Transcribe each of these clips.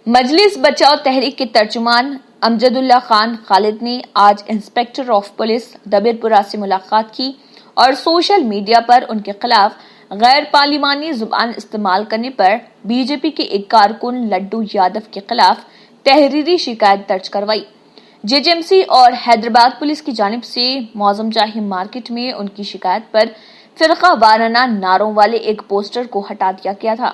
मजलिस बचाओ तहरीक के तर्जुमान अमजदुल्ला खान खालिद ने आज इंस्पेक्टर ऑफ पुलिस दबीरपुरा से मुलाकात की और सोशल मीडिया पर उनके खिलाफ गैर पार्लिमानी जुबान इस्तेमाल करने पर बीजेपी के एक कारकुन लड्डू यादव के खिलाफ तहरीरी शिकायत दर्ज करवाई। जेजेएमसी और हैदराबाद पुलिस की जानिब से मौजम जाही मार्केट में उनकी शिकायत पर फिरका वाराना नारों वाले एक पोस्टर को हटा दिया गया था।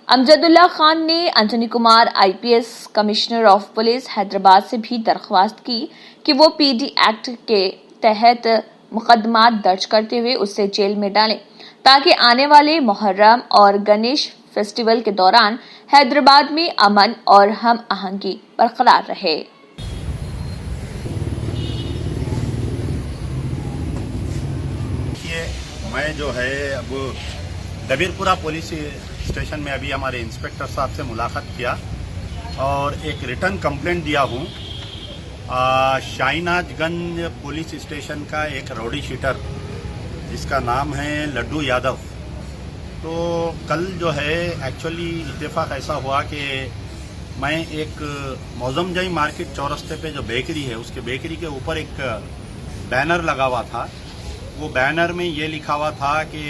अमजदुल्ला खान ने Anjani Kumar IPS commissioner of police Hyderabad से भी दरख्वास्त की कि वो पीडी एक्ट के तहत मुकदमा दर्ज करते हुए उससे जेल में डालें ताकि आने वाले मुहर्रम और गणेश फेस्टिवल के दौरान हैदराबाद में अमन और हम आहंगी बरकरार रहे। मैं जो है अब दबीरपुरा पुलिस स्टेशन में अभी हमारे इंस्पेक्टर साहब से मुलाकात किया और एक रिटर्न कंप्लेंट दिया हूँ। शाहीनाजगंज पुलिस स्टेशन का एक राउडी शीटर जिसका नाम है लड्डू यादव। तो कल जो है एक्चुअली इत्तेफाक ऐसा हुआ कि मैं एक मौजमजाई मार्केट चौरस्ते पे जो बेकरी है उसके बेकरी के ऊपर एक बैनर लगा हुआ था। वो बैनर में ये लिखा हुआ था कि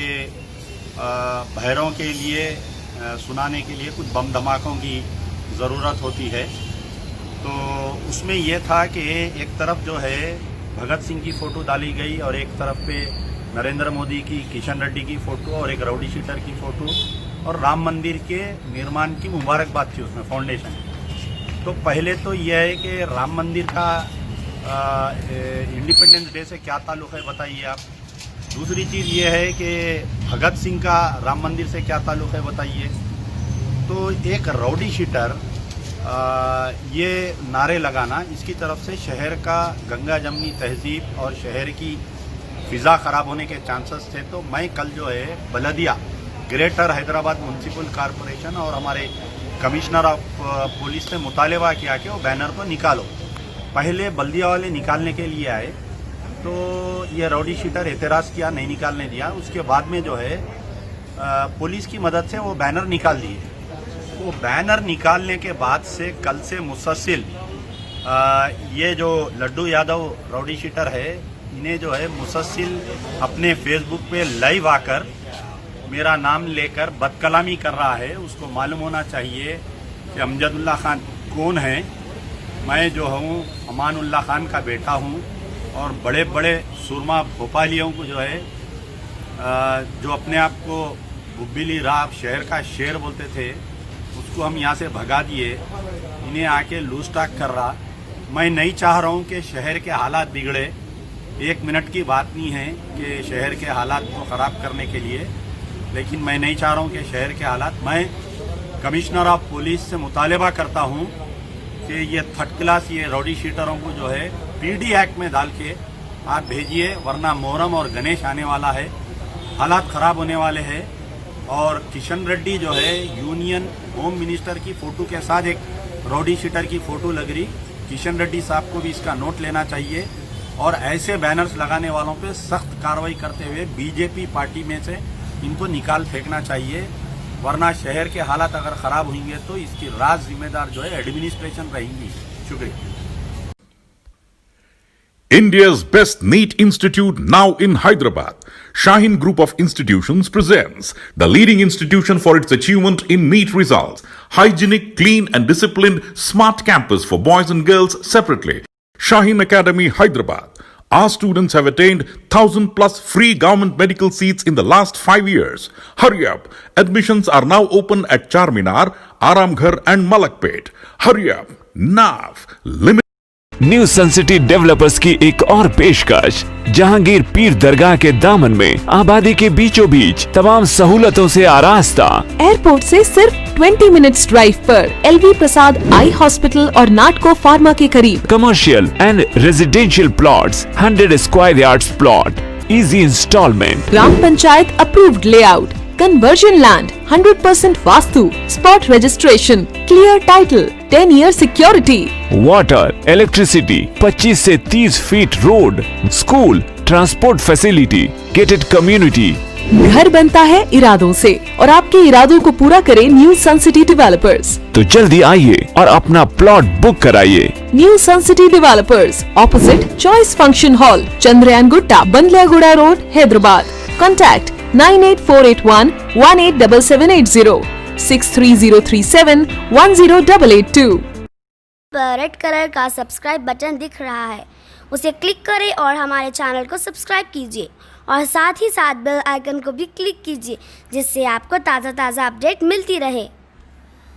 भैरों के लिए सुनाने के लिए कुछ बम धमाकों की ज़रूरत होती है। तो उसमें यह था कि एक तरफ जो है भगत सिंह की फ़ोटो डाली गई और एक तरफ पे नरेंद्र मोदी की, किशन रेड्डी की फ़ोटो और एक राउडी शीटर की फ़ोटो और राम मंदिर के निर्माण की मुबारकबाद थी उसमें फाउंडेशन। तो पहले तो यह है कि राम मंदिर का इंडिपेंडेंस डे से क्या ताल्लुक़ है बताइए आप। दूसरी चीज़ ये है कि भगत सिंह का राम मंदिर से क्या ताल्लुक़ है बताइए। तो एक राउडी शीटर ये नारे लगाना, इसकी तरफ से शहर का गंगा जमनी तहजीब और शहर की फ़िज़ा ख़राब होने के चांसेस थे। तो मैं कल जो है Baldia greater Hyderabad municipal corporation और हमारे कमिश्नर ऑफ पुलिस से मुतालबा किया कि वो बैनर को निकालो। पहले बल्दिया वाले निकालने के लिए आए तो ये राउडी शीटर एतराज़ किया, नहीं निकालने दिया। उसके बाद में जो है पुलिस की मदद से वो बैनर निकाल दिए। वो बैनर निकालने के बाद से कल से मुसलसल ये जो लड्डू यादव राउडी शीटर है इन्हें जो है मुसलसल अपने फेसबुक पे लाइव आकर मेरा नाम लेकर बदकलामी कर रहा है। उसको मालूम होना चाहिए कि अमजदुल्ला खान कौन है। मैं जो हूँ अमानुल्लाह खान का बेटा हूँ और बड़े बड़े सुरमा भोपालियों को जो है जो अपने आप को बुब्बिली राव शहर का शेर बोलते थे उसको हम यहाँ से भगा दिए। इन्हें आके लूज टॉक कर रहा। मैं नहीं चाह रहा हूँ कि शहर के हालात बिगड़े। एक मिनट की बात नहीं है कि शहर के हालात को ख़राब करने के लिए, लेकिन मैं नहीं चाह रहा हूँ कि शहर के हालात। मैं कमिश्नर ऑफ पुलिस से मुतालबा करता हूँ कि ये थर्ड क्लास ये राउडी शीटरों को जो है पीडी एक्ट में डाल के आप भेजिए, वरना मोहर्रम और गणेश आने वाला है, हालात ख़राब होने वाले हैं। और किशन रेड्डी जो है यूनियन होम मिनिस्टर की फ़ोटो के साथ एक राउडी शीटर की फ़ोटो लग रही। किशन रेड्डी साहब को भी इसका नोट लेना चाहिए और ऐसे बैनर्स लगाने वालों पे सख्त कार्रवाई करते हुए बीजेपी पार्टी में से इनको निकाल फेंकना चाहिए, वरना शहर के हालात अगर ख़राब होंगे तो इसकी राज जिम्मेदार जो है एडमिनिस्ट्रेशन रहेंगी। शुक्रिया। India's best NEET institute now in Hyderabad. Shaheen Group of Institutions presents the leading institution for its achievement in NEET results. Hygienic, clean and disciplined smart campus for boys and girls separately. Shaheen Academy, Hyderabad. Our students have attained 1,000 plus free government medical seats in the last 5 years. Hurry up. Admissions are now open at Charminar, Aramghar and Malakpet. Hurry up. Now. New sun city developers की एक और पेशकश जहांगीर पीर दरगाह के दामन में आबादी के बीचों बीच तमाम सहूलतों से आरास्ता। एयरपोर्ट से सिर्फ 20 मिनट्स ड्राइव पर एलवी प्रसाद आई हॉस्पिटल और नाटको फार्मा के करीब। Commercial and residential plots, 100 square yards plot, easy instalment, gram panchayat approved layout, conversion land, 100% vastu, spot registration, clear title, 10 year security, water, electricity, 25 से 30 feet road, school, transport facility, gated community, घर बनता है इरादों से और आपके इरादों को पूरा करे न्यू सन सिटी डेवलपर्स। तो जल्दी आइए और अपना प्लॉट बुक कराइए। New sun city developers, opposite choice function hall, Chandrayangutta, Bandlaguda road, Hyderabad. Contact 9848118780 63037108882। Red colour का सब्सक्राइब बटन दिख रहा है, उसे क्लिक करें और हमारे चैनल को सब्सक्राइब कीजिए और साथ ही साथ बेल आइकन को भी क्लिक कीजिए, जिससे आपको ताज़ा अपडेट मिलती रहे।